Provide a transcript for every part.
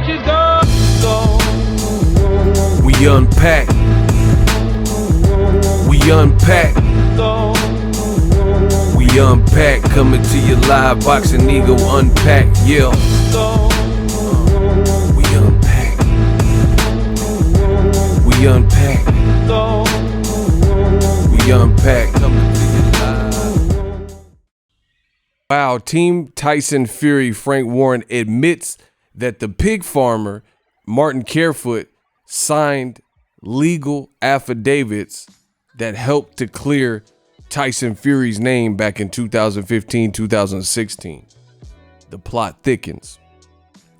which is go. We unpack. We unpack. We unpack. Coming to you live, Boxing Ego unpack. Yeah. We unpack. We unpack. We unpack. Coming to you live. Wow, Team Tyson Fury Frank Warren admits that the pig farmer Martin Carefoot signed legal affidavits that helped to clear Tyson Fury's name back in 2015, 2016. The plot thickens.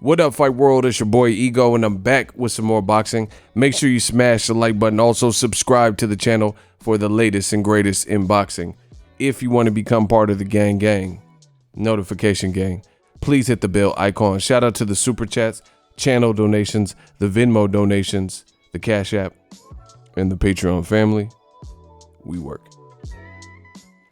What up, Fight World? It's your boy Ego, and I'm back with some more boxing. Make sure you smash the like button. Also, subscribe to the channel for the latest and greatest in boxing. If you want to become part of the gang, notification gang, please hit the bell icon. Shout out to the super chats, channel donations, the Venmo donations, the Cash App, and the Patreon family. We work.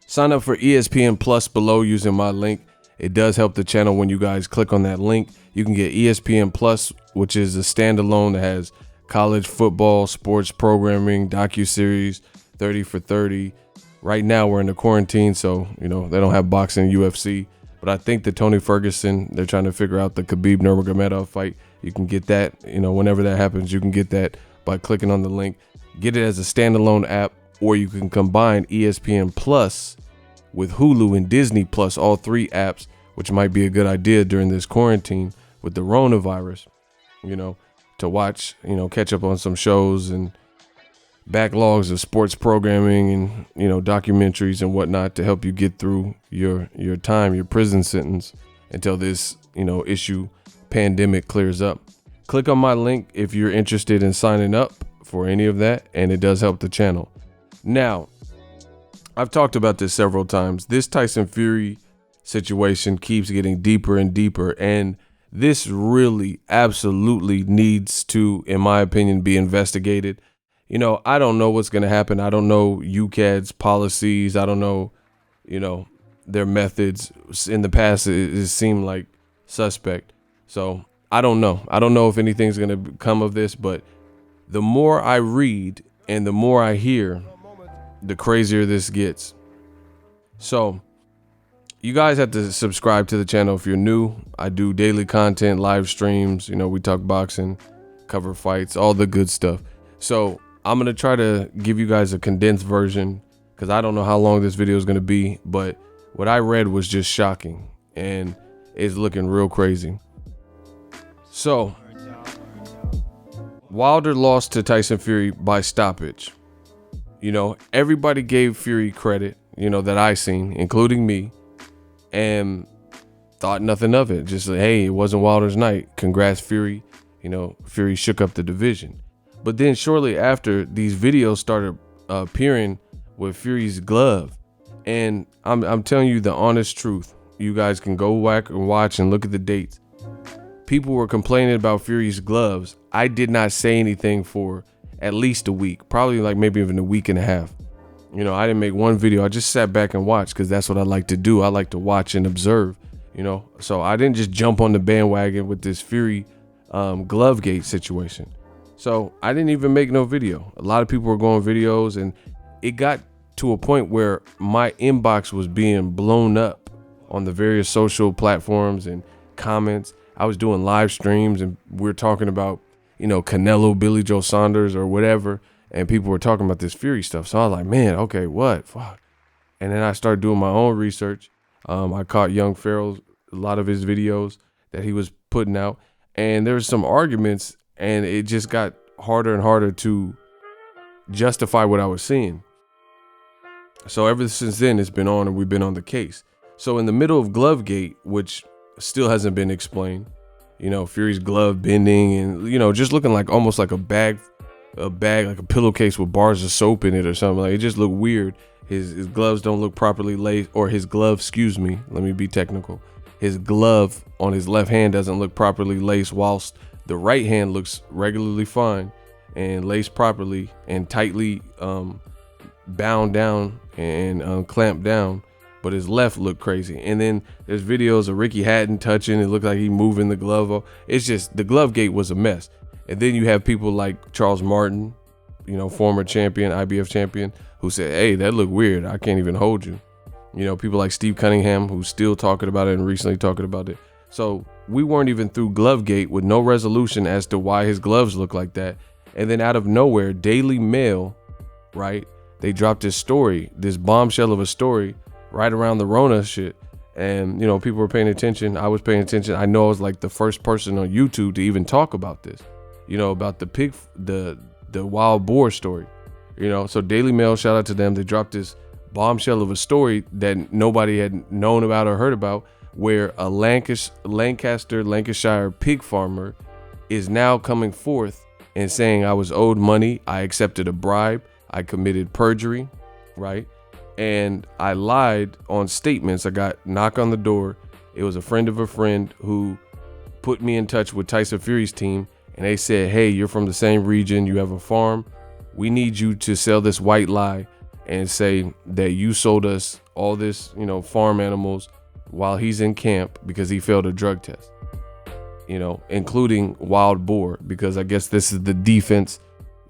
Sign up for ESPN Plus below using my link. It does help the channel when you guys click on that link. You can get ESPN Plus, which is a standalone that has college football, sports programming, docuseries, 30 for 30. Right now we're in the quarantine, so they don't have boxing, UFC. But I think the Tony Ferguson, they're trying to figure out the Khabib Nurmagomedov fight. You can get that, whenever that happens, you can get that by clicking on the link. Get it as a standalone app, or you can combine ESPN Plus with Hulu and Disney Plus, all three apps, which might be a good idea during this quarantine with the coronavirus, to watch, catch up on some shows and backlogs of sports programming and, documentaries and whatnot to help you get through your time, your prison sentence until this, pandemic clears up. Click on my link if you're interested in signing up for any of that, and it does help the channel. Now, I've talked about this several times. This Tyson Fury situation keeps getting deeper and deeper, and this really absolutely needs to, in my opinion, be investigated. I don't know what's going to happen. I don't know Ukad's policies. I don't know, their methods. In the past, it seemed like suspect. So I don't know. I don't know if anything's going to come of this, but the more I read and the more I hear, the crazier this gets. So you guys have to subscribe to the channel if you're new. I do daily content, live streams. We talk boxing, cover fights, all the good stuff. So I'm going to try to give you guys a condensed version because I don't know how long this video is going to be, but what I read was just shocking and it's looking real crazy. So Wilder lost to Tyson Fury by stoppage. Everybody gave Fury credit, that I seen, including me, and thought nothing of it. Just like, hey, it wasn't Wilder's night. Congrats, Fury. Fury shook up the division. But then shortly after, these videos started appearing with Fury's glove. And I'm telling you the honest truth. You guys can go back and watch and look at the dates. People were complaining about Fury's gloves. I did not say anything for at least a week, probably like maybe even a week and a half. I didn't make one video. I just sat back and watched because that's what I like to do. I like to watch and observe, so I didn't just jump on the bandwagon with this Fury Glovegate situation. So I didn't even make no video. A lot of people were going videos, and it got to a point where my inbox was being blown up on the various social platforms and comments. I was doing live streams and we're talking about, Canelo, Billy Joe Saunders or whatever. And people were talking about this Fury stuff. So I was like, man, okay, what? Fuck. And then I started doing my own research. I caught Young Pharaoh, a lot of his videos that he was putting out. And there was some arguments, and it just got harder and harder to justify what I was seeing. So ever since then, it's been on, and we've been on the case. So in the middle of Glovegate, which still hasn't been explained, Fury's glove bending and, just looking like almost like a bag, like a pillowcase with bars of soap in it or something. Like, it just looked weird. His gloves don't look properly laced, or his glove, excuse me, let me be technical. His glove on his left hand doesn't look properly laced, whilst the right hand looks regularly fine and laced properly and tightly bound down and clamped down but his left looked crazy. And then there's videos of Ricky Hatton touching. It looked like he moving the glove. It's just, the glove gate was a mess. And then you have people like Charles Martin, you know, former champion, IBF champion, who said, hey, that looked weird. I can't even hold you. You know, people like Steve Cunningham, who's still talking about it and recently talking about it. So we weren't even through Glovegate with no resolution as to why his gloves look like that. And then out of nowhere, Daily Mail, right? They dropped this story, this bombshell of a story right around the Rona shit. And, you know, people were paying attention. I was paying attention. I know I was like the first person on YouTube to even talk about this, you know, about the wild boar story, you know. So Daily Mail, shout out to them. They dropped this bombshell of a story that nobody had known about or heard about, where a Lancashire pig farmer is now coming forth and saying, I was owed money, I accepted a bribe, I committed perjury, right? And I lied on statements. I got knock on the door. It was a friend of a friend who put me in touch with Tyson Fury's team, and they said, hey, you're from the same region, you have a farm, we need you to sell this white lie and say that you sold us all this, you know, farm animals while he's in camp because he failed a drug test, you know, including wild boar, because I guess this is the defense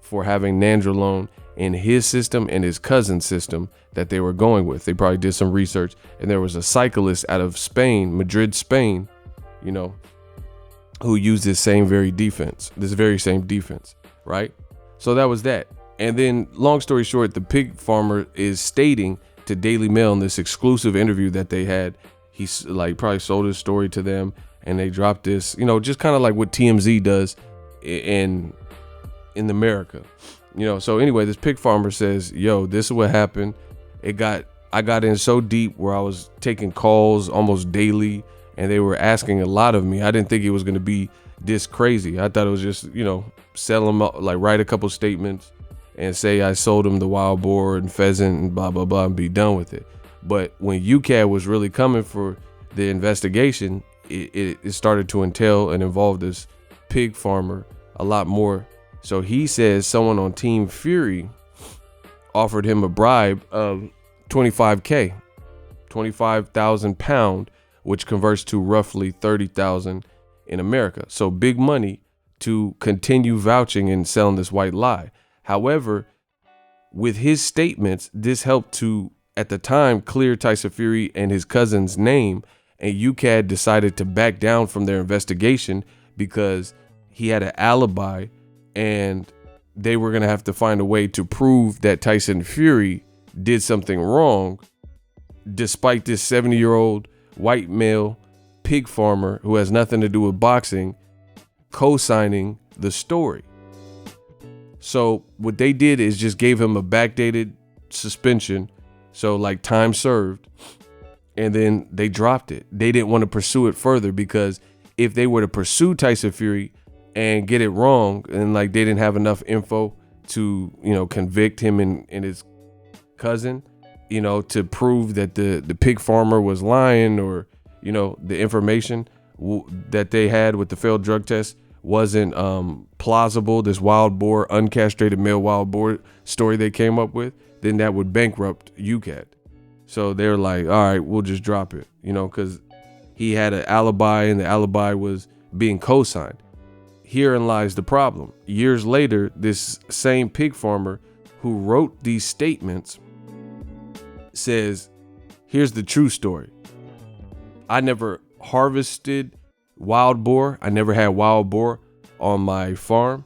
for having nandrolone in his system and his cousin's system that they were going with. They probably did some research, and there was a cyclist out of Spain, Madrid, Spain, you know, who used this very same defense, right? So that was that. And then, long story short, the pig farmer is stating to Daily Mail in this exclusive interview that they had, he's like probably sold his story to them, and they dropped this, you know, just kind of like what TMZ does in America, you know. So anyway, this pig farmer says, yo, this is what happened. I got in so deep where I was taking calls almost daily, and they were asking a lot of me. I didn't think it was going to be this crazy. I thought it was just, you know, sell them up, like write a couple statements and say I sold him the wild boar and pheasant and blah, blah, blah, and be done with it. But when Ukad was really coming for the investigation, it started to entail and involve this pig farmer a lot more. So he says someone on Team Fury offered him a bribe of 25K, 25,000 pound, which converts to roughly 30,000 in America. So big money to continue vouching and selling this white lie. However, with his statements, this helped to, at the time, clear Tyson Fury and his cousin's name, and Ukad decided to back down from their investigation because he had an alibi, and they were going to have to find a way to prove that Tyson Fury did something wrong, despite this 70-year-old white male pig farmer who has nothing to do with boxing co-signing the story. So what they did is just gave him a backdated suspension, so like time served, and then they dropped it. They didn't want to pursue it further, because if they were to pursue Tyson Fury and get it wrong, and like they didn't have enough info to, you know, convict him and his cousin, you know, to prove that the pig farmer was lying, or, you know, the information that they had with the failed drug test wasn't plausible, this wild boar, uncastrated male wild boar story they came up with, then that would bankrupt Ukad. So they're like, all right, we'll just drop it, you know, because he had an alibi, and the alibi was being co-signed. Herein lies the problem. Years later, this same pig farmer who wrote these statements says, here's the true story. I never harvested wild boar. I never had wild boar on my farm,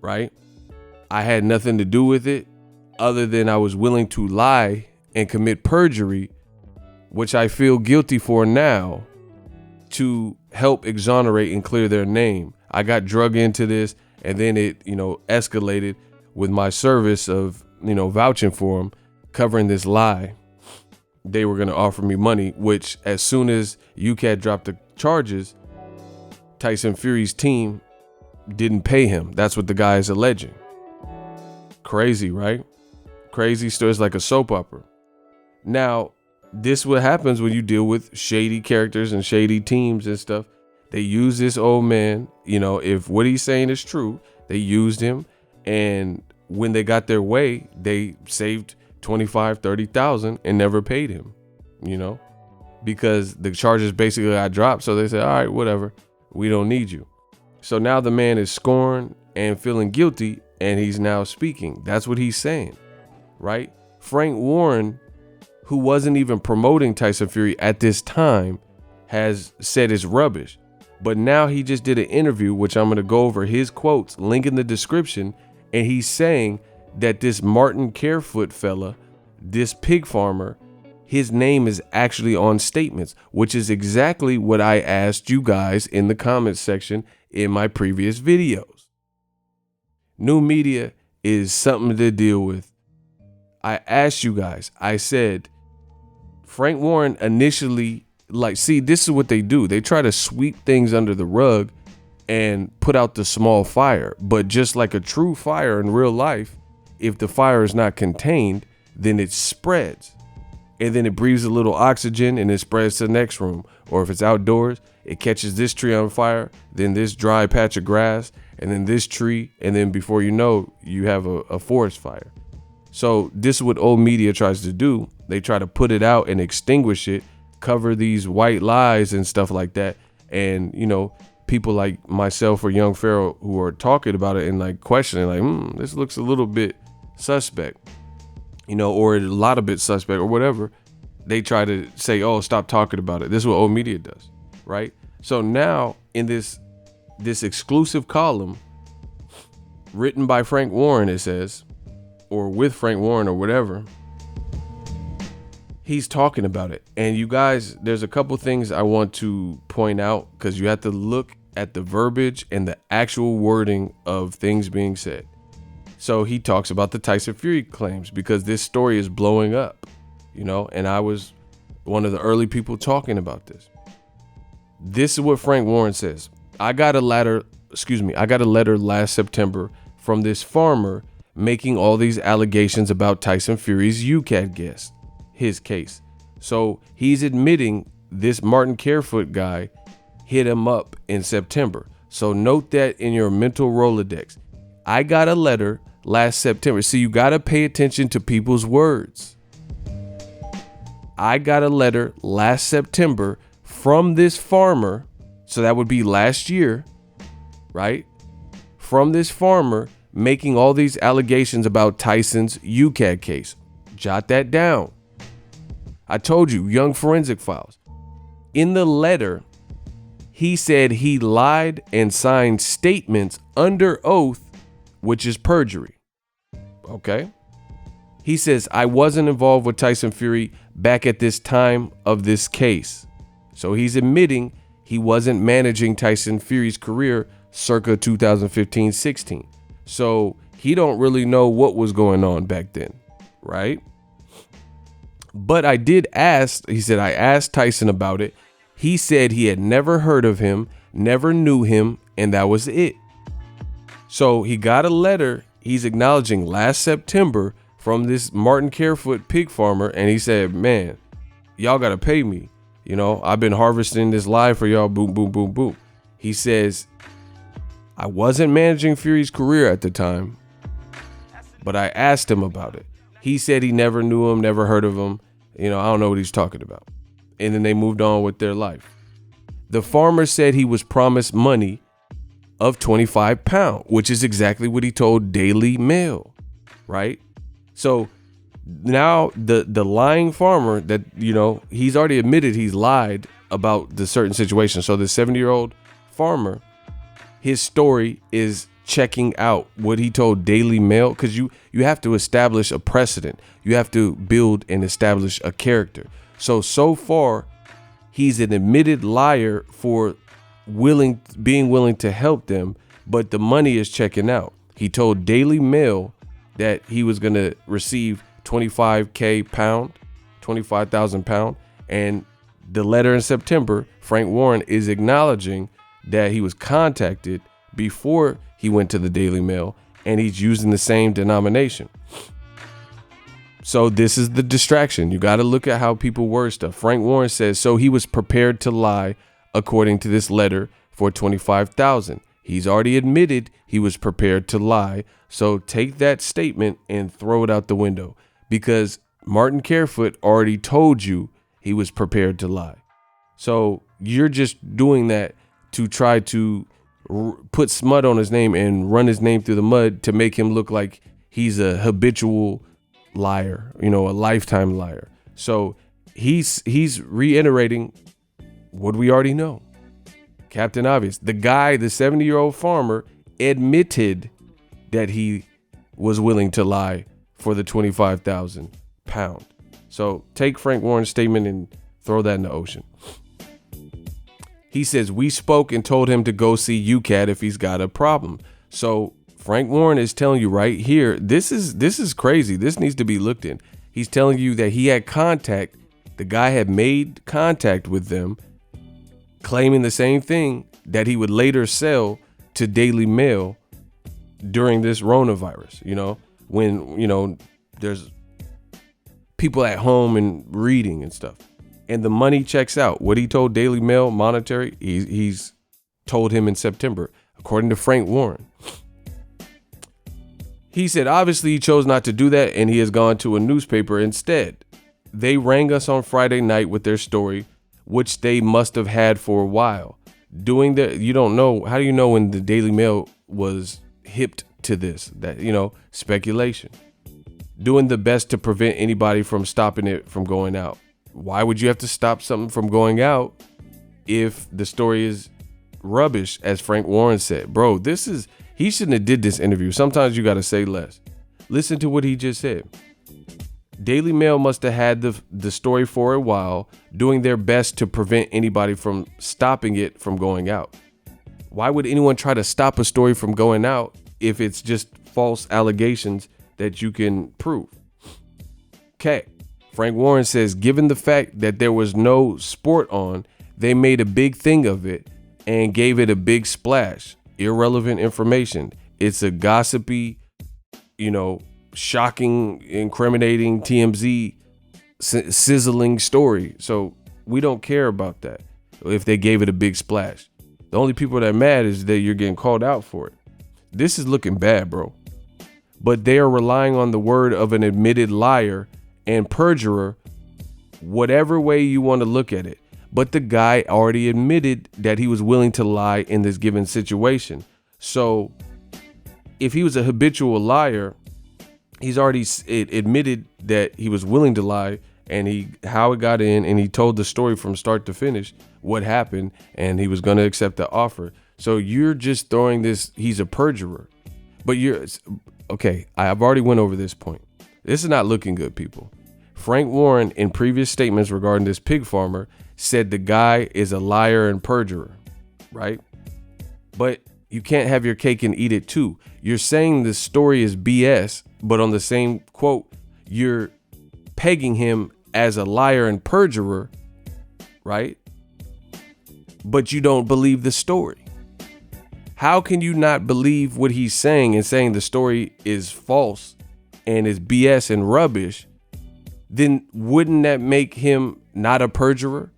right? I had nothing to do with it, other than I was willing to lie and commit perjury, which I feel guilty for now, to help exonerate and clear their name. I got drug into this, and then it, you know, escalated with my service of, you know, vouching for them, covering this lie. They were going to offer me money, which as soon as Ukad dropped the charges, Tyson Fury's team didn't pay him. That's what the guy is alleging. Crazy, right? Crazy stories, like a soap opera. Now, this is what happens when you deal with shady characters and shady teams and stuff. They use this old man, you know, if what he's saying is true, they used him, and when they got their way, they saved 25, 30,000 and never paid him. because the charges basically got dropped. So they said, all right, whatever, we don't need you. So now the man is scorned and feeling guilty, and he's now speaking. That's what he's saying, right? Frank Warren, who wasn't even promoting Tyson Fury at this time, has said it's rubbish. But now he just did an interview, which I'm going to go over his quotes, link in the description. And he's saying that this Martin Carefoot fella, this pig farmer, his name is actually on statements, which is exactly what I asked you guys in the comments section in my previous videos. New media is something to deal with. I asked you guys, I said, Frank Warren initially, see, this is what they do. They try to sweep things under the rug and put out the small fire. But just like a true fire in real life, if the fire is not contained, then it spreads. And then it breathes a little oxygen and it spreads to the next room. Or if it's outdoors, it catches this tree on fire, then this dry patch of grass, and then this tree. And then before you know, you have a forest fire. So this is what old media tries to do. They try to put it out and extinguish it, cover these white lies and stuff like that. And, people like myself or Young Pharaoh who are talking about it and like questioning, like, this looks a little bit suspect, or a lot of bit suspect or whatever. They try to say, oh, stop talking about it. This is what old media does, right? So now in this exclusive column written by Frank Warren, it says, or with Frank Warren or whatever, he's talking about it. And you guys, there's a couple things I want to point out, because you have to look at the verbiage and the actual wording of things being said. So he talks about the Tyson Fury claims because this story is blowing up, and I was one of the early people talking about this. This is what Frank Warren says. I got a letter last September from this farmer making all these allegations about Tyson Fury's Ukad guest, his case. So he's admitting this Martin Carefoot guy hit him up in September. So note that in your mental Rolodex. I got a letter last September. See, you got to pay attention to people's words. I got a letter last September from this farmer. So that would be last year, right? From this farmer making all these allegations about Tyson's Ukad case. Jot that down. I told you, Young Forensic Files. In the letter, he said he lied and signed statements under oath, which is perjury. Okay? He says, I wasn't involved with Tyson Fury back at this time of this case. So he's admitting he wasn't managing Tyson Fury's career circa 2015-16. So he don't really know what was going on back then, right? But I did ask, he said, I asked Tyson about it. He said he had never heard of him, never knew him, and that was it. So he got a letter he's acknowledging last September from this Martin Carefoot pig farmer, and he said, man, y'all got to pay me. I've been harvesting this lie for y'all, boom, boom, boom, boom. He says, I wasn't managing Fury's career at the time, but I asked him about it. He said he never knew him, never heard of him. I don't know what he's talking about. And then they moved on with their life. The farmer said he was promised money of £25, which is exactly what he told Daily Mail, right? So now the lying farmer that, he's already admitted he's lied about the certain situation. So the 70-year-old farmer, his story is checking out what he told Daily Mail, because you have to establish a precedent. You have to build and establish a character. So far, he's an admitted liar for being willing to help them, but the money is checking out. He told Daily Mail that he was going to receive £25,000, and the letter in September, Frank Warren is acknowledging that he was contacted before he went to the Daily Mail, and he's using the same denomination. So this is the distraction. You got to look at how people word stuff. Frank Warren says, so he was prepared to lie according to this letter for $25,000. He's already admitted he was prepared to lie. So take that statement and throw it out the window, because Martin Carefoot already told you he was prepared to lie. So you're just doing that to try to put smut on his name and run his name through the mud to make him look like he's a habitual liar, a lifetime liar. So he's reiterating what we already know. Captain Obvious. The guy, the 70-year-old farmer, admitted that he was willing to lie for the 25,000 pound. So take Frank Warren's statement and throw that in the ocean. He says, we spoke and told him to go see Ukad if he's got a problem. So Frank Warren is telling you right here, this is crazy. This needs to be looked in. He's telling you that he had contact. The guy had made contact with them, claiming the same thing that he would later sell to Daily Mail during this coronavirus, when, there's people at home and reading and stuff. And the money checks out. What he told Daily Mail monetary, he's told him in September, according to Frank Warren. He said, obviously he chose not to do that, and he has gone to a newspaper instead. They rang us on Friday night with their story, which they must have had for a while. You don't know. How do you know when the Daily Mail was hipped to this? That, speculation. Doing the best to prevent anybody from stopping it from going out. Why would you have to stop something from going out if the story is rubbish, as Frank Warren said? Bro, he shouldn't have did this interview. Sometimes you got to say less. Listen to what he just said. Daily Mail must have had the story for a while, doing their best to prevent anybody from stopping it from going out. Why would anyone try to stop a story from going out if it's just false allegations that you can prove? Okay. Frank Warren says, given the fact that there was no sport on, they made a big thing of it and gave it a big splash. Irrelevant information. It's a gossipy, shocking, incriminating, TMZ, sizzling story. So we don't care about that if they gave it a big splash. The only people that are mad is that you're getting called out for it. This is looking bad, bro. But they are relying on the word of an admitted liar and perjurer, whatever way you want to look at it. But the guy already admitted that he was willing to lie in this given situation. So if he was a habitual liar, he's already admitted that he was willing to lie, and how it got in, and he told the story from start to finish, what happened, and he was going to accept the offer. So you're just throwing this, he's a perjurer. But okay, I've already went over this point. This is not looking good, people. Frank Warren, in previous statements regarding this pig farmer, said the guy is a liar and perjurer, right? But you can't have your cake and eat it too. You're saying the story is BS, but on the same quote, you're pegging him as a liar and perjurer, right? But you don't believe the story. How can you not believe what he's saying and saying the story is false and is BS and rubbish? Then wouldn't that make him not a perjurer?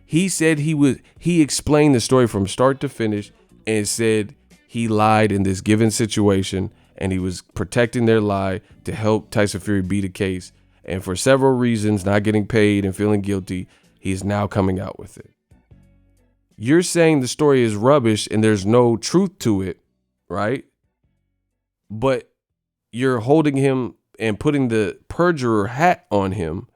He said he explained the story from start to finish and said he lied in this given situation, and he was protecting their lie to help Tyson Fury beat a case. And for several reasons, not getting paid and feeling guilty, he's now coming out with it. You're saying the story is rubbish and there's no truth to it, right? But you're holding him and putting the perjurer hat on him,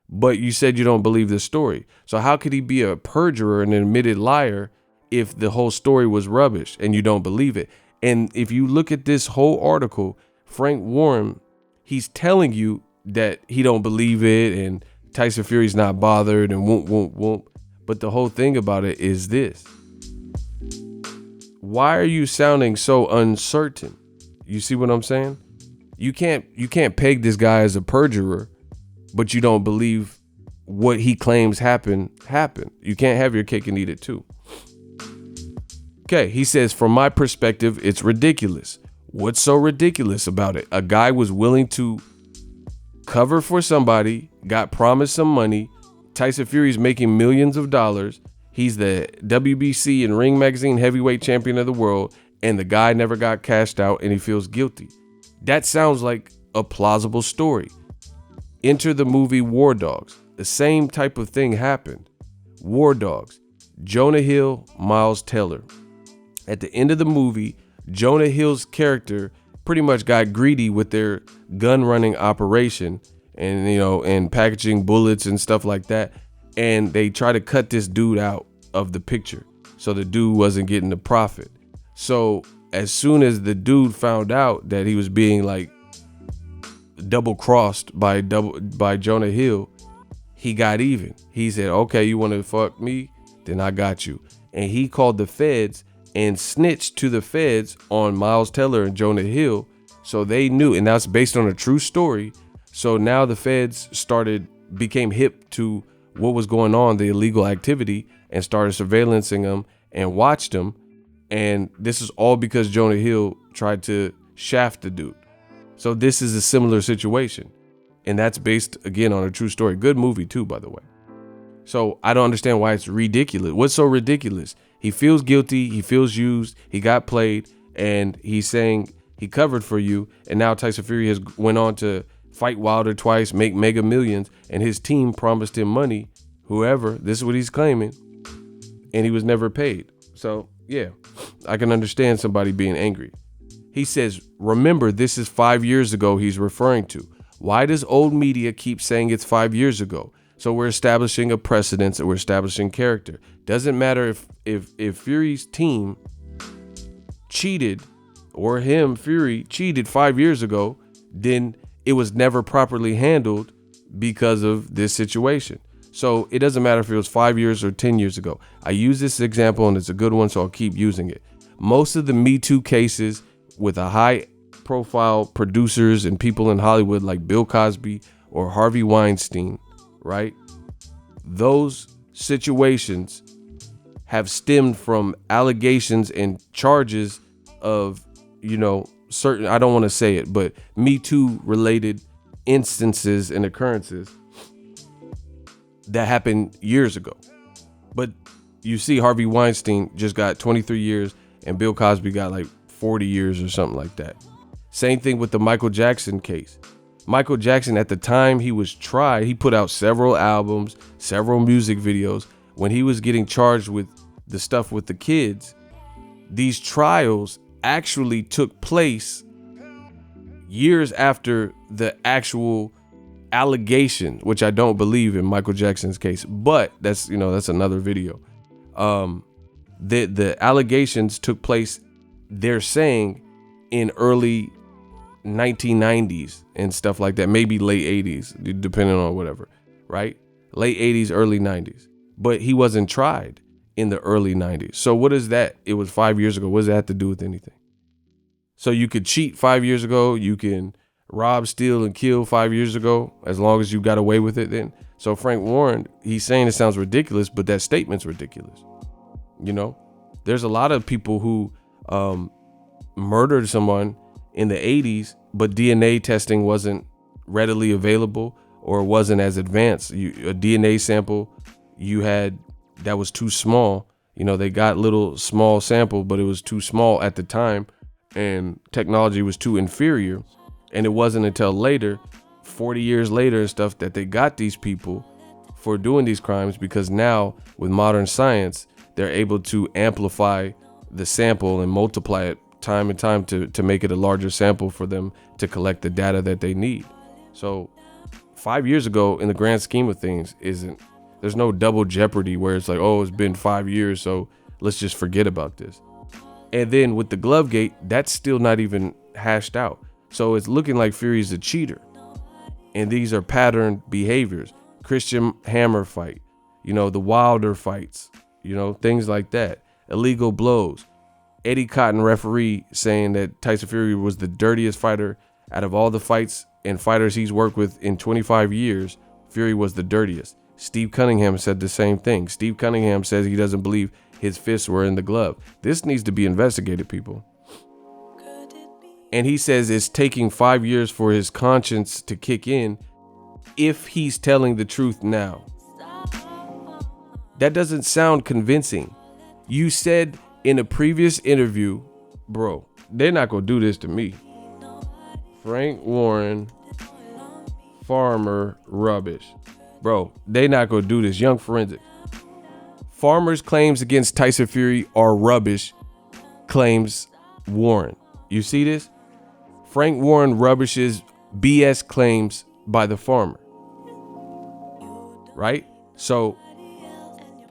but you said you don't believe this story. So how could he be a perjurer and an admitted liar if the whole story was rubbish and you don't believe it? And if you look at this whole article, Frank Warren, he's telling you that he don't believe it and Tyson Fury's not bothered and won't. But the whole thing about it is this. Why are you sounding so uncertain? You see what I'm saying? You can't peg this guy as a perjurer, but you don't believe what he claims happened. You can't have your cake and eat it too. Okay, he says, from my perspective, it's ridiculous. What's so ridiculous about it? A guy was willing to cover for somebody, got promised some money. Tyson Fury's making millions of dollars. He's the WBC and Ring Magazine heavyweight champion of the world, and the guy never got cashed out and he feels guilty. That sounds like a plausible story. Enter the movie War Dogs. the same type of thing happened. War Dogs, Jonah Hill, Miles Teller. At the end of the movie, Jonah Hill's character pretty much got greedy with their gun running operation and, and packaging bullets and stuff like that. And they try to cut this dude out of the picture. So the dude wasn't getting the profit. So as soon as the dude found out that he was being like double crossed by Jonah Hill, he got even. He said, okay, you want to fuck me? Then I got you. And he called the feds and snitched to the feds on Miles Teller and Jonah Hill. So they knew, and that's based on a true story. So now the feds became hip to what was going on, the illegal activity, and started surveillancing them and watched them. And this is all because Jonah Hill tried to shaft the dude. So this is a similar situation. And that's based, again, on a true story. Good movie, too, by the way. So I don't understand why it's ridiculous. What's so ridiculous? He feels guilty. He feels used. He got played. And he's saying he covered for you. And now Tyson Fury has went on to fight Wilder twice, make mega millions. And his team promised him money, whoever. This is what he's claiming. And he was never paid. So, yeah, I can understand somebody being angry. He says, remember, this is 5 years ago he's referring to. Why does old media keep saying it's 5 years ago? So we're establishing a precedence and we're establishing character. Doesn't matter if Fury's team cheated or Fury cheated 5 years ago, then it was never properly handled because of this situation. So it doesn't matter if it was 5 years or 10 years ago. I use this example and it's a good one, so I'll keep using it. Most of the Me Too cases with a high profile producers and people in Hollywood like Bill Cosby or Harvey Weinstein, right? Those situations have stemmed from allegations and charges of, certain, I don't want to say it, but Me Too related instances and occurrences that happened years ago. But you see Harvey Weinstein just got 23 years and Bill Cosby got like 40 years or something like that. Same thing with the Michael Jackson case. Michael Jackson, at the time he was tried, he put out several albums, several music videos. When he was getting charged with the stuff with the kids, these trials actually took place years after the actual allegation, which I don't believe in Michael Jackson's case, but that's another video. The allegations took place, they're saying, in early 1990s and stuff like that, maybe late 80s, depending on whatever, right? Late 80s, early 90s. But he wasn't tried in the early 90s. So what is that? It was 5 years ago. What does that have to do with anything? So you could cheat 5 years ago. You can rob, steal, and kill 5 years ago, as long as you got away with it then. So Frank Warren, he's saying it sounds ridiculous, but that statement's ridiculous. There's a lot of people who murdered someone in the 80s, but DNA testing wasn't readily available or wasn't as advanced. A DNA sample you had that was too small. They got little small sample, but it was too small at the time and technology was too inferior. And it wasn't until later, 40 years later and stuff, that they got these people for doing these crimes, because now with modern science, they're able to amplify the sample and multiply it time and time to make it a larger sample for them to collect the data that they need. So 5 years ago, in the grand scheme of things, there's no double jeopardy where it's like, oh, it's been 5 years, so let's just forget about this. And then with the Glovegate, that's still not even hashed out. So it's looking like Fury's a cheater. And these are patterned behaviors. Christian Hammer fight, the Wilder fights, things like that. Illegal blows. Eddie Cotton, referee, saying that Tyson Fury was the dirtiest fighter out of all the fights and fighters he's worked with in 25 years. Fury was the dirtiest. Steve Cunningham said the same thing. Steve Cunningham says he doesn't believe his fists were in the glove. This needs to be investigated, people. And he says it's taking 5 years for his conscience to kick in if he's telling the truth now. That doesn't sound convincing. You said in a previous interview, bro, they're not going to do this to me. Frank Warren, farmer, rubbish. Bro, they not gonna do this. Young Forensic. Farmer's claims against Tyson Fury are rubbish, claims Warren. You see this? Frank Warren rubbishes BS claims by the farmer. Right? So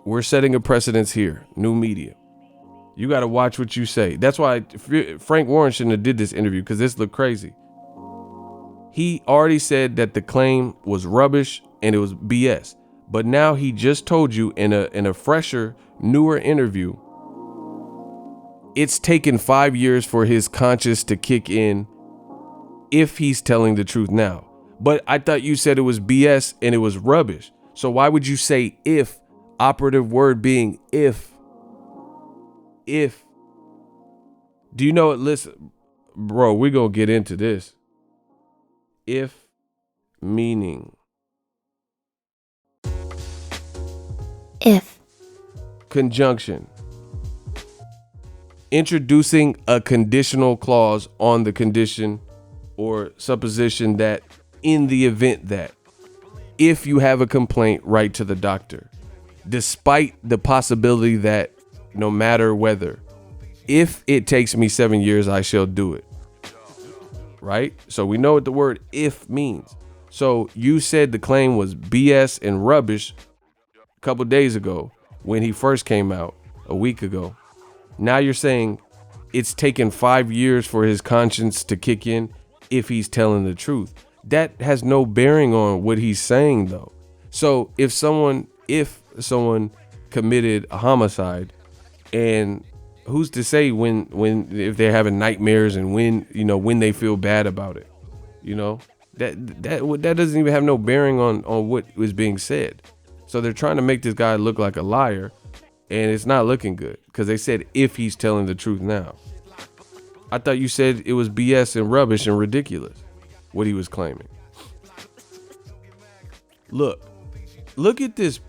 we're setting a precedence here. New media. You got to watch what you say. That's why Frank Warren shouldn't have did this interview, because this looked crazy. He already said that the claim was rubbish and it was BS. But now he just told you in a fresher, newer interview, it's taken 5 years for his conscience to kick in if he's telling the truth now. But I thought you said it was BS and it was rubbish. So why would you say if? Operative word being if. If. Do you know what? Listen, bro, we're going to get into this. If meaning. If. Conjunction. Introducing a conditional clause on the condition or supposition that in the event that, if you have a complaint, write to the doctor, despite the possibility that no matter whether, if it takes me 7 years, I shall do it. Right? So we know what the word if means. So you said the claim was BS and rubbish a couple days ago when he first came out, a week ago. Now you're saying it's taken 5 years for his conscience to kick in if he's telling the truth. That has no bearing on what he's saying, though. So if someone committed a homicide, and who's to say when if they're having nightmares and when they feel bad about it, that doesn't even have no bearing on what was being said. So they're trying to make this guy look like a liar, and it's not looking good because they said if he's telling the truth now. I thought you said it was BS and rubbish and ridiculous what he was claiming. Look at this,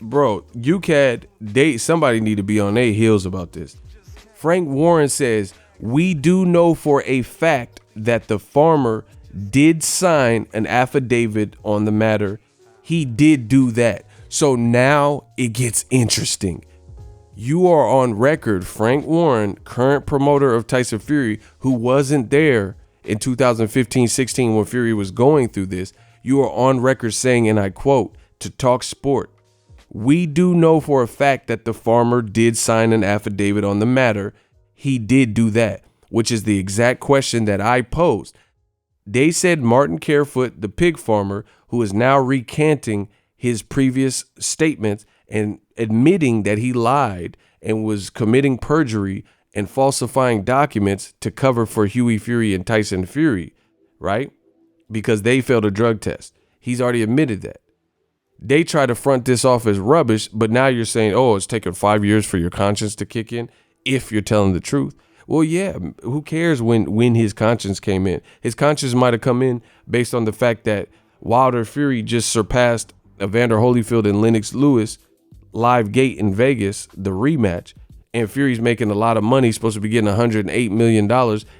bro. Ukad, somebody need to be on their heels about this. Frank Warren says, we do know for a fact that the farmer did sign an affidavit on the matter. He did do that. So now it gets interesting. You are on record, Frank Warren, current promoter of Tyson Fury, who wasn't there in 2015-16 when Fury was going through this. You are on record saying, and I quote, to Talk Sport, we do know for a fact that the farmer did sign an affidavit on the matter. He did do that, which is the exact question that I posed. They said Martin Carefoot, the pig farmer, who is now recanting his previous statements and admitting that he lied and was committing perjury and falsifying documents to cover for Hughie Fury and Tyson Fury, right? Because they failed a drug test. He's already admitted that. They try to front this off as rubbish, but now you're saying, oh, it's taken 5 years for your conscience to kick in if you're telling the truth. Well, yeah, who cares when his conscience came in? His conscience might have come in based on the fact that Wilder Fury just surpassed Evander Holyfield and Lennox Lewis live gate in Vegas, the rematch, and Fury's making a lot of money. He's supposed to be getting $108 million,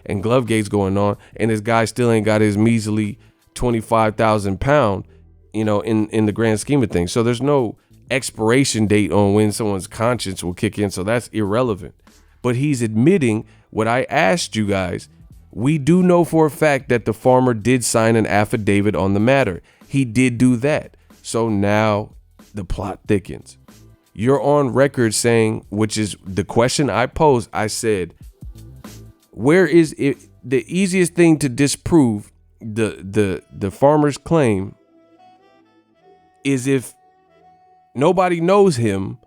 and glove gate's going on, and this guy still ain't got his measly 25,000 pound, in the grand scheme of things. So there's no expiration date on when someone's conscience will kick in, so that's irrelevant. But he's admitting what I asked you guys. We do know for a fact that the farmer did sign an affidavit on the matter. He did do that. So now the plot thickens. You're on record saying, which is the question I posed, I said, where is it? The easiest thing to disprove the farmer's claim is if nobody knows him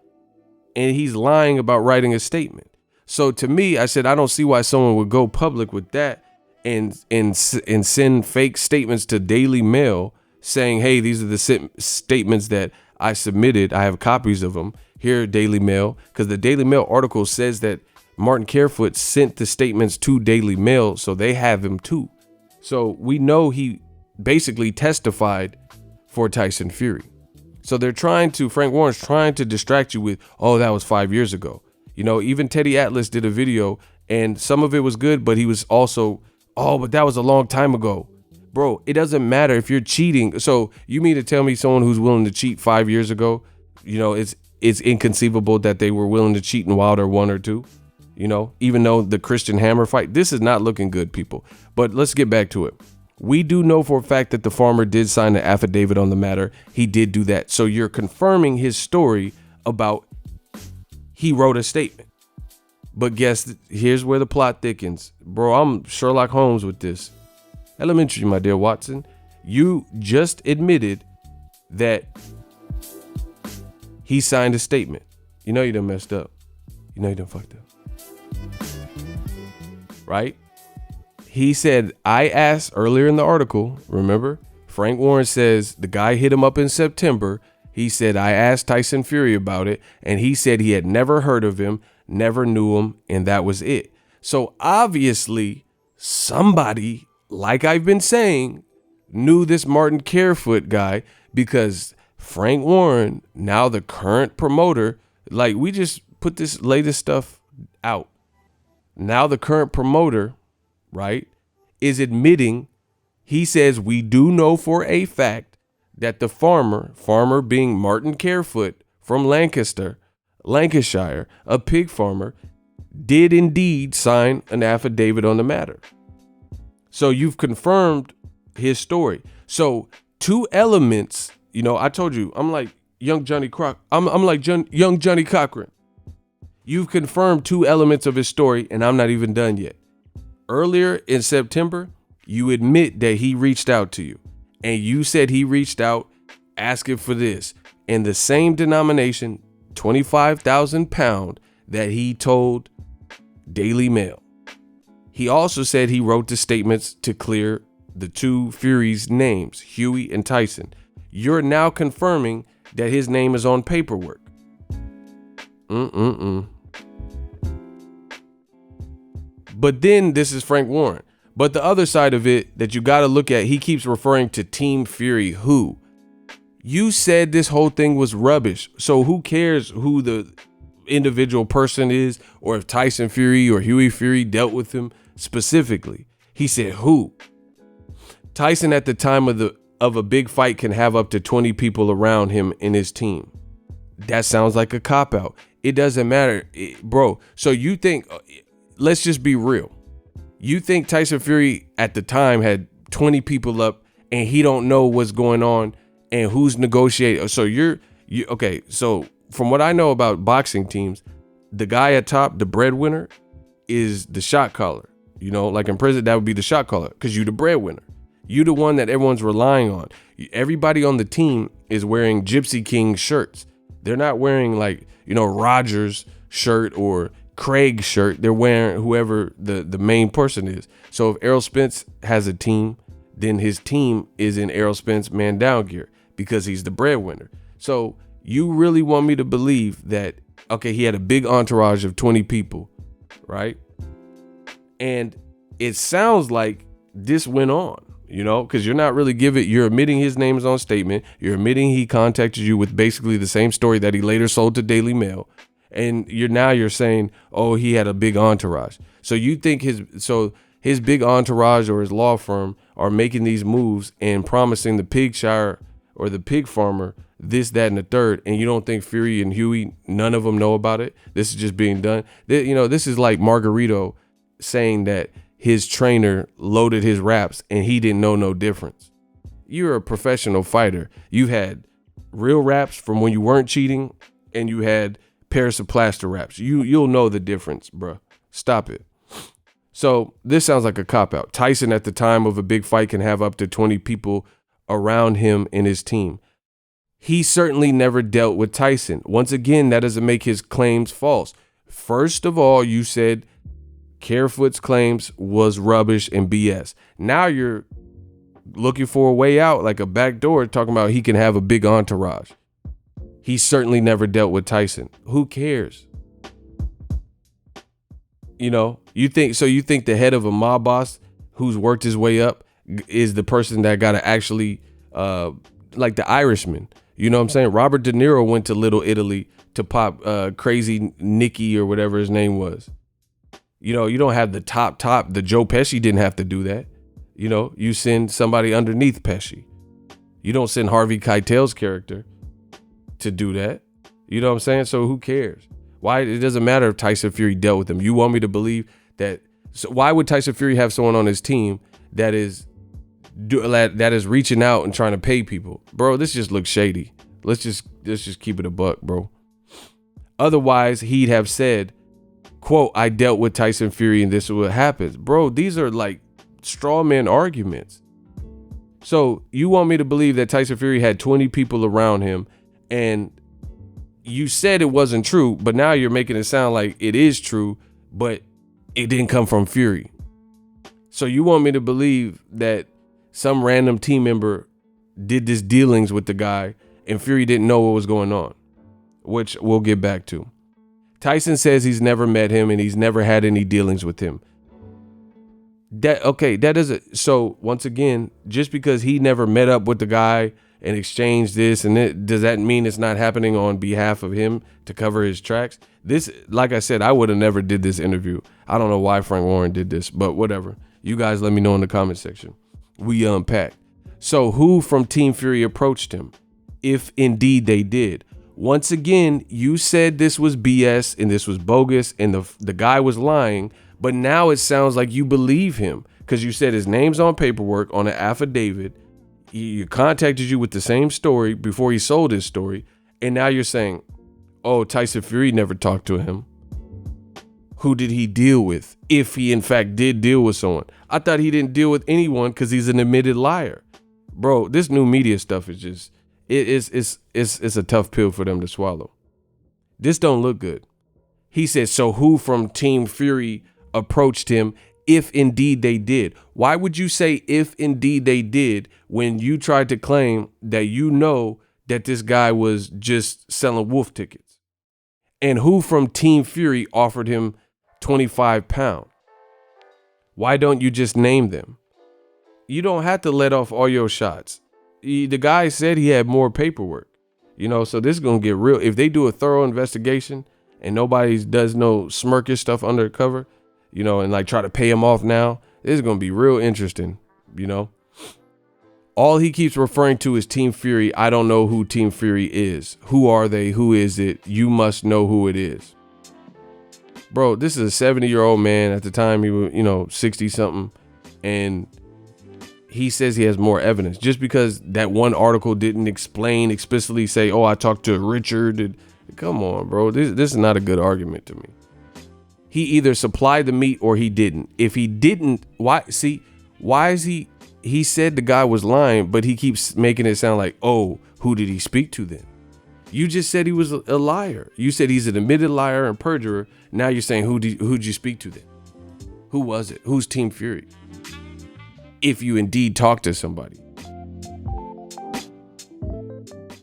and he's lying about writing a statement. So to me, I said, I don't see why someone would go public with that and send fake statements to Daily Mail saying, hey, these are the statements that I submitted. I have copies of them here, Daily Mail, because the Daily Mail article says that Martin Carefoot sent the statements to Daily Mail, so they have him too. So we know he basically testified for Tyson Fury. So Frank Warren's trying to distract you with, oh, that was 5 years ago. Even Teddy Atlas did a video and some of it was good, but he was also, oh, but that was a long time ago. Bro, it doesn't matter if you're cheating. So you mean to tell me someone who's willing to cheat 5 years ago, it's inconceivable that they were willing to cheat in Wilder 1 or 2? Even though the Christian Hammer fight, this is not looking good, people. But let's get back to it. We do know for a fact that the farmer did sign an affidavit on the matter. He did do that. So you're confirming his story about he wrote a statement. But here's where the plot thickens. Bro, I'm Sherlock Holmes with this. Elementary, my dear Watson. You just admitted that he signed a statement. You done messed up. You done fucked up. Right? He said, I asked earlier in the article, remember? Frank Warren says the guy hit him up in September. He said, I asked Tyson Fury about it, and he said he had never heard of him, never knew him, and that was it. So obviously somebody, like I've been saying, knew this Martin Carefoot guy, because Frank Warren, now the current promoter, like we just put this latest stuff out. Now the current promoter, right, is admitting, he says, we do know for a fact that the farmer being Martin Carefoot from Lancashire, a pig farmer, did indeed sign an affidavit on the matter. So you've confirmed his story. So 2 elements, I told you, I'm like young Johnny young Johnny Cochran. You've confirmed 2 elements of his story, and I'm not even done yet. Earlier in September, you admit that he reached out to you, and you said he reached out asking for this in the same denomination, 25,000 pound, that he told Daily Mail. He also said he wrote the statements to clear the 2 Furies' names, Hughie and Tyson. You're now confirming that his name is on paperwork. But then this is Frank Warren. But the other side of it that you got to look at, he keeps referring to Team Fury. Who? You said this whole thing was rubbish. So who cares who the individual person is, or if Tyson Fury or Hughie Fury dealt with him specifically? He said who? Tyson at the time of a big fight can have up to 20 people around him in his team. That sounds like a cop-out. It doesn't matter, bro. So you think, let's just be real. You think Tyson Fury at the time had 20 people up and he don't know what's going on and who's negotiating? So okay. So from what I know about boxing teams, the guy at top, the breadwinner, is the shot caller. Like in prison, that would be the shot caller, because you the breadwinner. You the one that everyone's relying on. Everybody on the team is wearing Gypsy King shirts. They're not wearing Rogers shirt or Craig shirt. They're wearing whoever the main person is. So if Errol Spence has a team, then his team is in Errol Spence man down gear because he's the breadwinner. So you really want me to believe that, okay, he had a big entourage of 20 people, right? And it sounds like this went on, because you're not really you're admitting his name is on statement. You're admitting he contacted you with basically the same story that he later sold to Daily Mail. And you're saying, oh, he had a big entourage. So you think his big entourage or his law firm are making these moves and promising the pig shire or the pig farmer this, that, and the third, and you don't think Fury and Hughie, none of them know about it? This is just being done. This is like Margarito saying that his trainer loaded his raps and he didn't know no difference. You're a professional fighter. You've had real raps from when you weren't cheating, and you had Paris of plaster wraps. You'll know the difference, bro. Stop it. So this sounds like a cop-out. Tyson at the time of a big fight can have up to 20 people around him and his team. He certainly never dealt with Tyson. Once again, that doesn't make his claims false. First of all, you said Carefoot's claims was rubbish and BS. Now you're looking for a way out, like a back door, talking about he can have a big entourage. He certainly never dealt with Tyson. Who cares? You think the head of a mob boss who's worked his way up is the person that got to actually, like the Irishman. You know what I'm saying? Robert De Niro went to Little Italy to pop Crazy Nicky or whatever his name was. You don't have the top. The Joe Pesci didn't have to do that. You know, you send somebody underneath Pesci. You don't send Harvey Keitel's character to do that. You know what I'm saying? So who cares? Why? It doesn't matter if Tyson Fury dealt with him. You want me to believe that? So why would Tyson Fury have someone on his team that is reaching out and trying to pay people? Bro, this just looks shady. Let's just keep it a buck, bro. Otherwise, he'd have said, quote, I dealt with Tyson Fury and this is what happens. Bro, these are like straw man arguments. So you want me to believe that Tyson Fury had 20 people around him, and you said it wasn't true, but now you're making it sound like it is true, but it didn't come from Fury. So you want me to believe that some random team member did this dealings with the guy and Fury didn't know what was going on, which we'll get back to. Tyson says he's never met him and he's never had any dealings with him. That doesn't. So once again, just because he never met up with the guy and exchanged this and it, does that mean it's not happening on behalf of him to cover his tracks? This, like I said, I would have never did this interview. I don't know why Frank Warren did this, but whatever. You guys let me know in the comment section. We unpack. So who from Team Fury approached him? If indeed they did. Once again, you said this was BS and this was bogus and the guy was lying, but now it sounds like you believe him because you said his name's on paperwork on an affidavit. He contacted you with the same story before he sold his story. And now you're saying, oh, Tyson Fury never talked to him. Who did he deal with? If he in fact did deal with someone. I thought he didn't deal with anyone because he's an admitted liar. Bro, this new media stuff is just, it's a tough pill for them to swallow. This don't look good. He said, so who from Team Fury approached him if indeed they did? Why would you say if indeed they did when you tried to claim that you know that this guy was just selling wolf tickets? And who from Team Fury offered him 25 pounds? Why don't you just name them? You don't have to let off all your shots. The guy said he had more paperwork, you know, so this is going to get real. If they do a thorough investigation and nobody does no smirkish stuff undercover, you know, and like try to pay him off now, this is going to be real interesting, you know. All he keeps referring to is Team Fury. I don't know who Team Fury is. Who are they? Who is it? You must know who it is. Bro, this is a 70-year-old man. At the time, he was, 60 something. And he says he has more evidence. Just because that one article didn't explicitly say, oh, I talked to Richard. Come on, bro. This is not a good argument to me. He either supplied the meat or he didn't. If he didn't, why is he said the guy was lying, but he keeps making it sound like, oh, who did he speak to then? You just said he was a liar. You said he's an admitted liar and perjurer. Now you're saying, who'd you speak to then? Who was it? Who's Team Fury? If you indeed talked to somebody.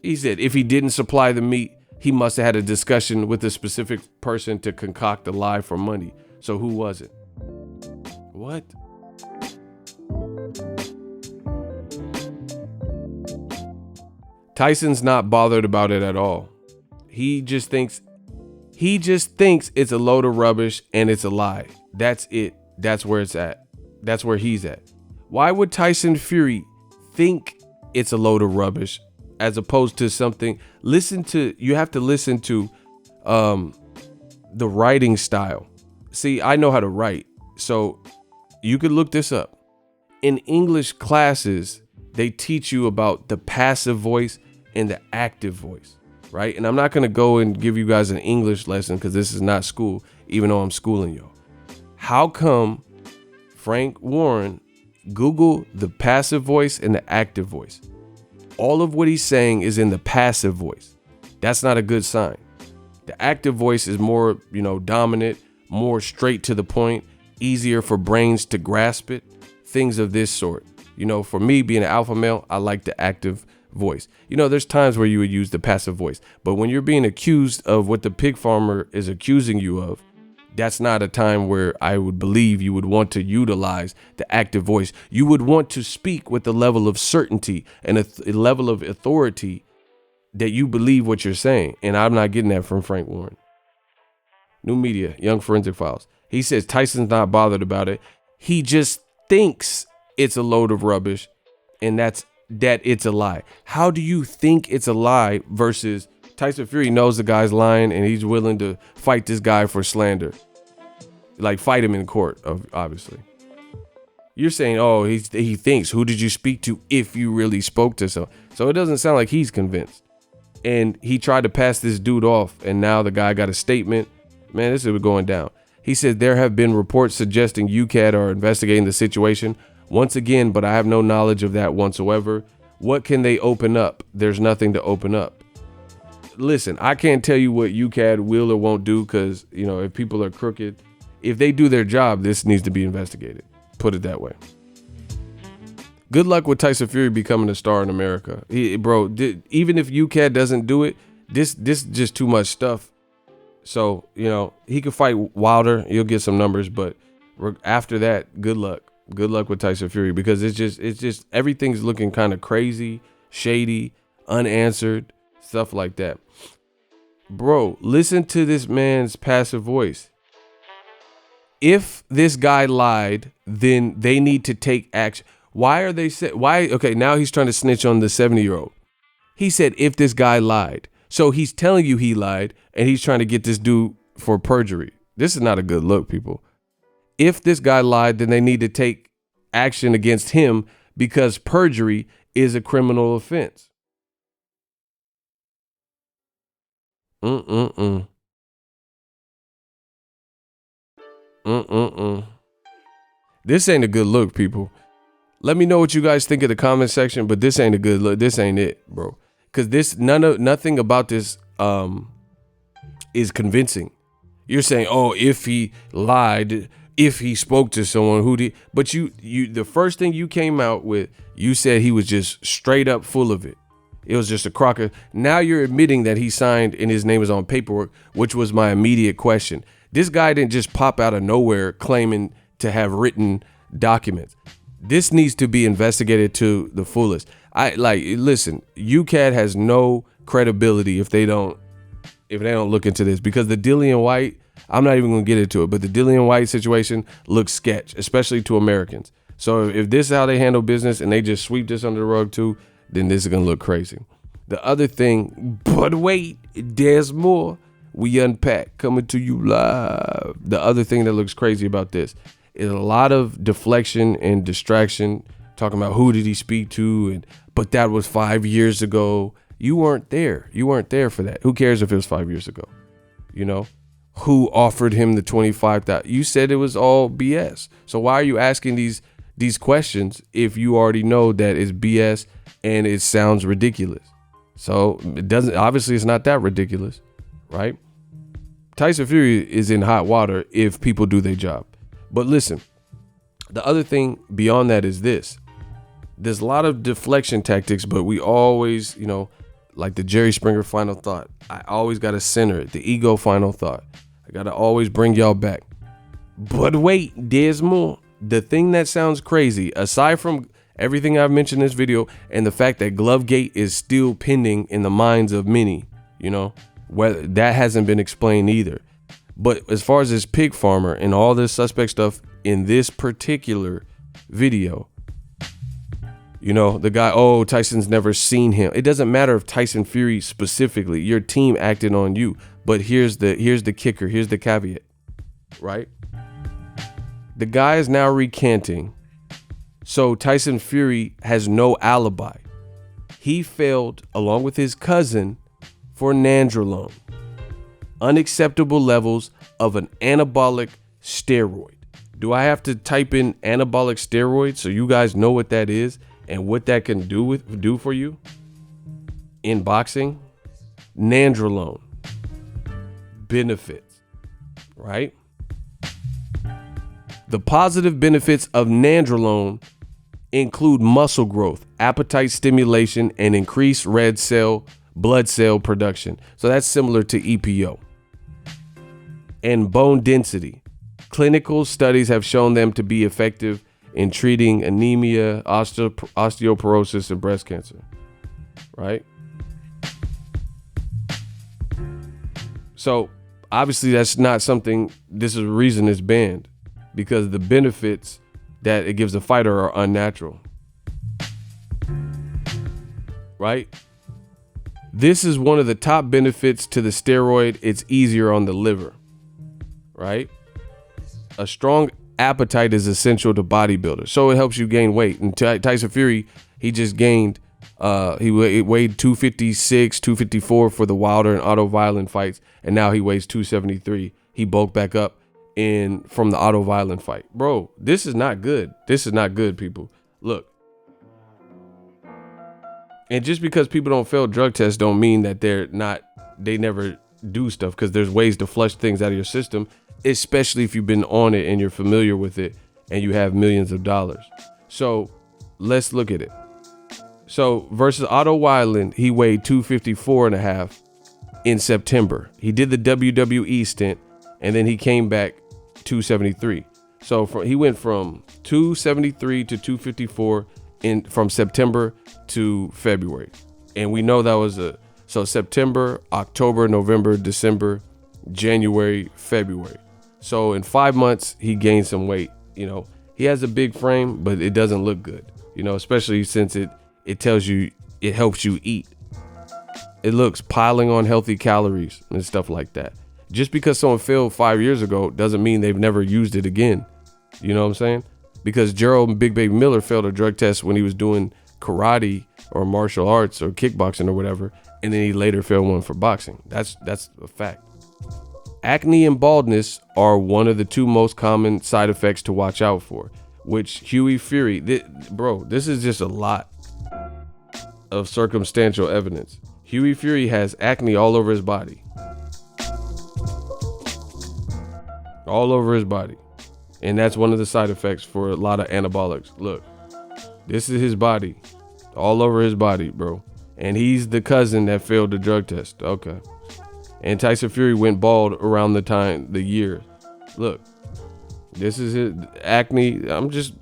He said if he didn't supply the meat, he must have had a discussion with a specific person to concoct a lie for money. So who was it? What? Tyson's not bothered about it at all. He just thinks it's a load of rubbish and it's a lie. That's it. That's where it's at. That's where he's at. Why would Tyson Fury think it's a load of rubbish as opposed to something? You have to listen to the writing style. See, I know how to write, so you could look this up. In English classes, they teach you about the passive voice and the active voice, right? And I'm not going to go and give you guys an English lesson because this is not school, even though I'm schooling y'all. How come Frank Warren, Google the passive voice and the active voice? All of what he's saying is in the passive voice. That's not a good sign. The active voice is more, dominant, more straight to the point, easier for brains to grasp it, things of this sort. For me being an alpha male, I like the active voice. There's times where you would use the passive voice, but when you're being accused of what the pig farmer is accusing you of, that's not a time where I would believe you would want to utilize the active voice. You would want to speak with a level of certainty and a level of authority that you believe what you're saying. And I'm not getting that from Frank Warren. New Media, Young Forensic Files. He says Tyson's not bothered about it. He just thinks it's a load of rubbish, and that it's a lie. How do you think it's a lie versus Tyson Fury knows the guy's lying and he's willing to fight this guy for slander? Like, fight him in court, obviously. You're saying, oh, he thinks. Who did you speak to if you really spoke to someone? So it doesn't sound like he's convinced. And he tried to pass this dude off, and now the guy got a statement. Man, this is going down. He said, there have been reports suggesting UKAD are investigating the situation once again, but I have no knowledge of that whatsoever. What can they open up? There's nothing to open up. Listen, I can't tell you what UKAD will or won't do because, you know, if people are crooked, if they do their job, this needs to be investigated. Put it that way. Good luck with Tyson Fury becoming a star in America. Even if UKAD doesn't do it, this is just too much stuff. So, you know, he could fight Wilder. You'll get some numbers, but after that, good luck. Good luck with Tyson Fury, because it's just everything's looking kind of crazy, shady, unanswered, stuff like that. Bro, listen to this man's passive voice. If this guy lied, then they need to take action. Why are they okay, now he's trying to snitch on the 70-year-old. He said if this guy lied. So he's telling you he lied, and he's trying to get this dude for perjury. This is not a good look, people. If this guy lied, then they need to take action against him because perjury is a criminal offense. This ain't a good look, people. Let me know what you guys think in the comment section, but this ain't a good look. This ain't it, bro. Because nothing about this is convincing. You're saying, oh, if he lied, if he spoke to someone who did, but you the first thing you came out with, you said he was just straight up full of it. It was just a crocker. Now you're admitting that he signed and his name is on paperwork, which was my immediate question. This guy didn't just pop out of nowhere claiming to have written documents. This needs to be investigated to the fullest. Listen, UKAD has no credibility if they don't look into this, because the Dillian White, I'm not even gonna get into it, but the Dillian White situation looks sketch, especially to Americans. So if this is how they handle business and they just sweep this under the rug too, then this is gonna look crazy. The other thing, but wait, there's more. We unpack, coming to you live. The other thing that looks crazy about this is a lot of deflection and distraction, talking about who did he speak to, but that was 5 years ago. You weren't there. You weren't there for that. Who cares if it was 5 years ago? You know, who offered him the 25,000? You said it was all BS. So why are you asking these questions if you already know that it's BS and it sounds ridiculous? So it doesn't. Obviously, it's not that ridiculous, right? Tyson Fury is in hot water if people do their job. But listen, the other thing beyond that is this. There's a lot of deflection tactics, but we always, you know, like the Jerry Springer final thought, I always got to center it. The ego final thought, I got to always bring y'all back. But wait, there's more. The thing that sounds crazy, aside from everything I've mentioned in this video and the fact that Glovegate is still pending in the minds of many, you know, whether that hasn't been explained either. But as far as this pig farmer and all this suspect stuff in this particular video, you know, the guy, oh, Tyson's never seen him. It doesn't matter if Tyson Fury specifically, your team acted on you. But here's the kicker. Here's the caveat, right? The guy is now recanting. So Tyson Fury has no alibi. He failed, along with his cousin, for nandrolone. Unacceptable levels of an anabolic steroid. Do I have to type in anabolic steroid so you guys know what that is and what that can do for you in boxing? Nandrolone. Benefits, right? The positive benefits of nandrolone include muscle growth, appetite stimulation, and increased red blood cell production. So that's similar to EPO. And bone density. Clinical studies have shown them to be effective in treating anemia, osteoporosis, and breast cancer, right? So obviously that's not something, this is a reason it's banned, because the benefits that it gives a fighter are unnatural. Right? This is one of the top benefits to the steroid. It's easier on the liver. Right? A strong appetite is essential to bodybuilders, so it helps you gain weight. And Tyson Fury, he just gained, he weighed 256, 254 for the Wilder and Otto Violent fights, and now he weighs 273. He bulked back up from the Otto Violent fight. Bro, this is not good. This is not good, people. Look. And just because people don't fail drug tests don't mean that they never do stuff, because there's ways to flush things out of your system, especially if you've been on it and you're familiar with it and you have millions of dollars. So let's look at it. So versus Otto Weiland, he weighed 254.5 in September. He did the WWE stint and then he came back 273. So he went from 273 to 254 from September to February. And we know that was so September, October, November, December, January, February. So in 5 months, he gained some weight. He has a big frame, but it doesn't look good, especially since it tells you, it helps you eat. It looks piling on healthy calories and stuff like that. Just because someone failed 5 years ago doesn't mean they've never used it again. You know what I'm saying? Because Gerald Big Baby Miller failed a drug test when he was doing karate or martial arts or kickboxing or whatever, and then he later failed one for boxing. That's a fact. Acne and baldness are one of the two most common side effects to watch out for, which Hughie Fury, this is just a lot of circumstantial evidence. Hughie Fury has acne all over his body. All over his body. And that's one of the side effects for a lot of anabolics. Look, this is his body. All over his body, bro. And he's the cousin that failed the drug test. Okay. And Tyson Fury went bald around the year. Look, this is his acne. I'm just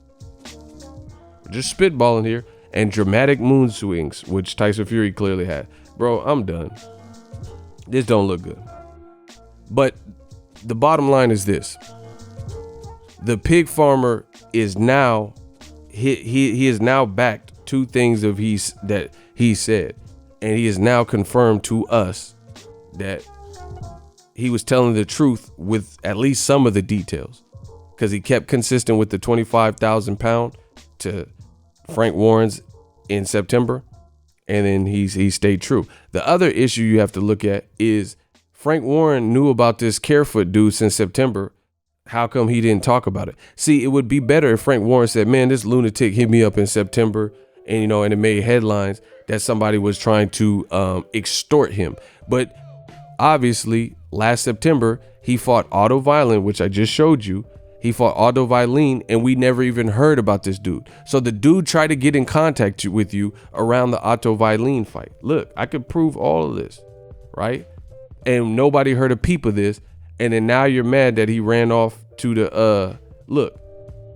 spitballing here. And dramatic mood swings, which Tyson Fury clearly had. Bro, I'm done. This don't look good. But the bottom line is this. The pig farmer is now, he is now backed two things that he said. And he has now confirmed to us that he was telling the truth with at least some of the details, because he kept consistent with the 25,000 pound to Frank Warren's in September, and then he stayed true. The other issue you have to look at is Frank Warren knew about this Carefoot dude since September. How come he didn't talk about it? See, it would be better if Frank Warren said, man, this lunatic hit me up in September, and and it made headlines that somebody was trying to extort him. But obviously last September he fought Otto Violent, which I just showed you. He fought Otto Violent, and we never even heard about this dude. So the dude tried to get in contact with you around the Otto Violent fight. Look, I could prove all of this, right? And nobody heard a peep of this. And then now you're mad that he ran off to the look.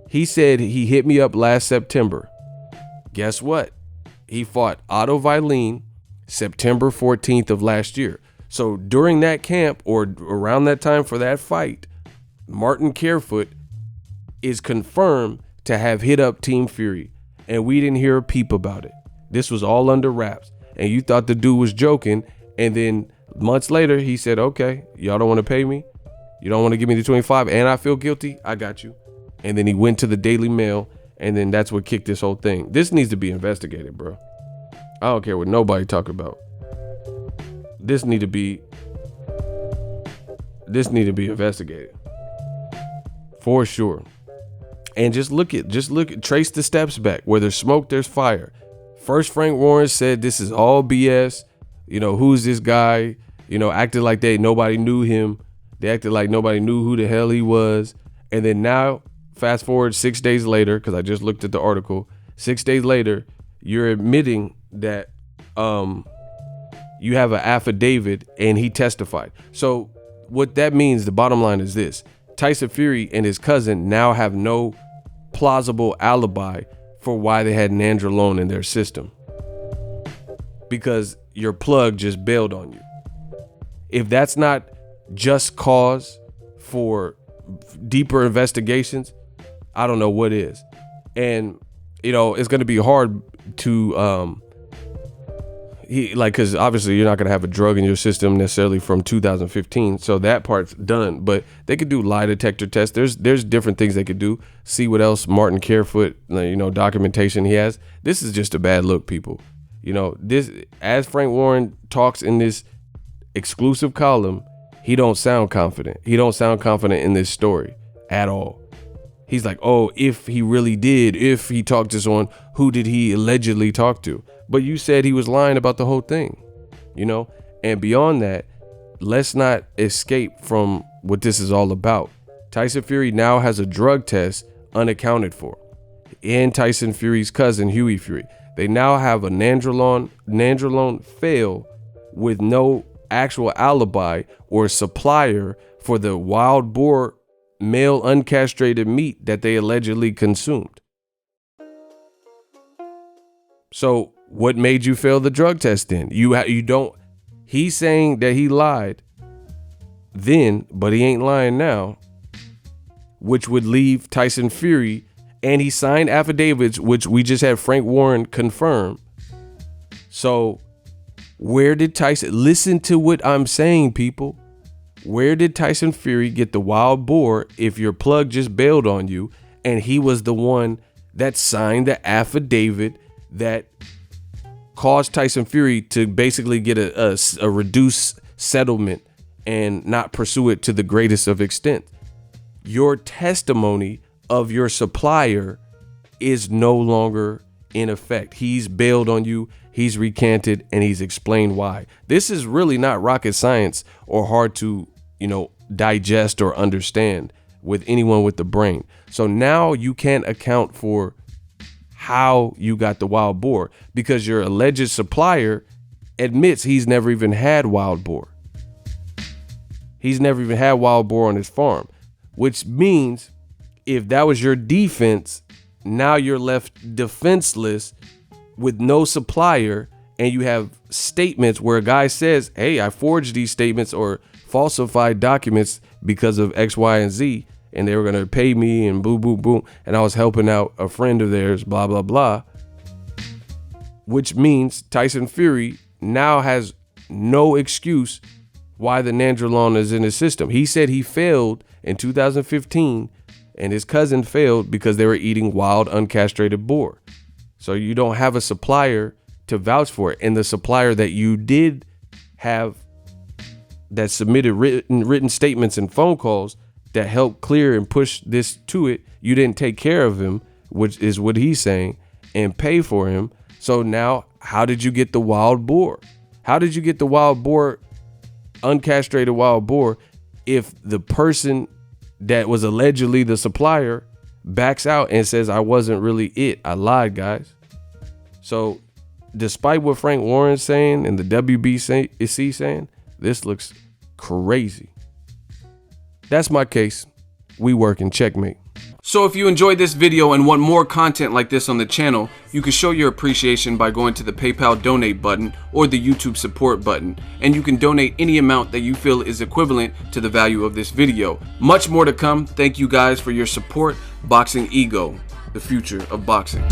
He said he hit me up last September. Guess what? He fought Otto Violent September 14th of last year. So during that camp or around that time for that fight, Martin Carefoot is confirmed to have hit up Team Fury, and we didn't hear a peep about it. This was all under wraps, and you thought the dude was joking, and then months later he said, okay, y'all don't want to pay me, you don't want to give me the 25, and I feel guilty, I got you. And then he went to the Daily Mail, and then that's what kicked this whole thing. This needs to be investigated, bro. I don't care what nobody talk about. This need to be investigated for sure. And just trace the steps back. Where there's smoke, there's fire. First, Frank Warren said this is all BS. Who's this guy? Acted like nobody knew him. They acted like nobody knew who the hell he was. And then now, fast forward 6 days later, because I just looked at the article. 6 days later, you're admitting that you have an affidavit and he testified. So what that means, the bottom line is this. Tyson Fury and his cousin now have no plausible alibi for why they had nandrolone in their system, because your plug just bailed on you. If that's not just cause for deeper investigations, I don't know what is. And, you know, it's going to be hard to, because obviously you're not going to have a drug in your system necessarily from 2015. So that part's done. But they could do lie detector tests. There's different things they could do. See what else Martin Carefoot, you know, documentation he has. This is just a bad look, people. You know, this, as Frank Warren talks in this exclusive column, he don't sound confident. He don't sound confident in this story at all. He's like, oh, if he really did, if he talked to someone, who did he allegedly talk to? But you said he was lying about the whole thing, you know? And beyond that, let's not escape from what this is all about. Tyson Fury now has a drug test unaccounted for. And Tyson Fury's cousin, Hughie Fury. They now have a nandrolone fail with no actual alibi or supplier for the wild boar male uncastrated meat that they allegedly consumed. So what made you fail the drug test then? You don't, he's saying that he lied then, but he ain't lying now, which would leave Tyson Fury, and he signed affidavits, which we just had Frank Warren confirm. So where did Tyson, listen to what I'm saying, people. Where did Tyson Fury get the wild boar if your plug just bailed on you and he was the one that signed the affidavit that caused Tyson Fury to basically get a reduced settlement and not pursue it to the greatest of extent? Your testimony of your supplier is no longer in effect. He's bailed on you, he's recanted, and he's explained why. This is really not rocket science or hard to, you know, digest or understand with anyone with the brain. So now you can't account for how you got the wild boar because your alleged supplier admits he's never even had wild boar. He's never even had wild boar on his farm, which means if that was your defense, now you're left defenseless with no supplier, and you have statements where a guy says, hey, I forged these statements or falsified documents because of X, Y, and Z, and they were going to pay me and boo, boo, boo, and I was helping out a friend of theirs, blah, blah, blah, which means Tyson Fury now has no excuse why the nandrolone is in his system. He said he failed in 2015 and his cousin failed because they were eating wild uncastrated boar. So you don't have a supplier to vouch for it. And the supplier that you did have that submitted written statements and phone calls that helped clear and push this to it, you didn't take care of him, which is what he's saying, and pay for him. So now how did you get the wild boar? How did you get the wild boar, uncastrated wild boar, if the person that was allegedly the supplier backs out and says, I wasn't really it, I lied, guys? So despite what Frank Warren's saying and the WBC saying, this looks crazy. That's my case. We working. Checkmate. So if you enjoyed this video and want more content like this on the channel, you can show your appreciation by going to the PayPal donate button or the YouTube support button, and you can donate any amount that you feel is equivalent to the value of this video. Much more to come. Thank you guys for your support. Boxing Ego, the future of boxing.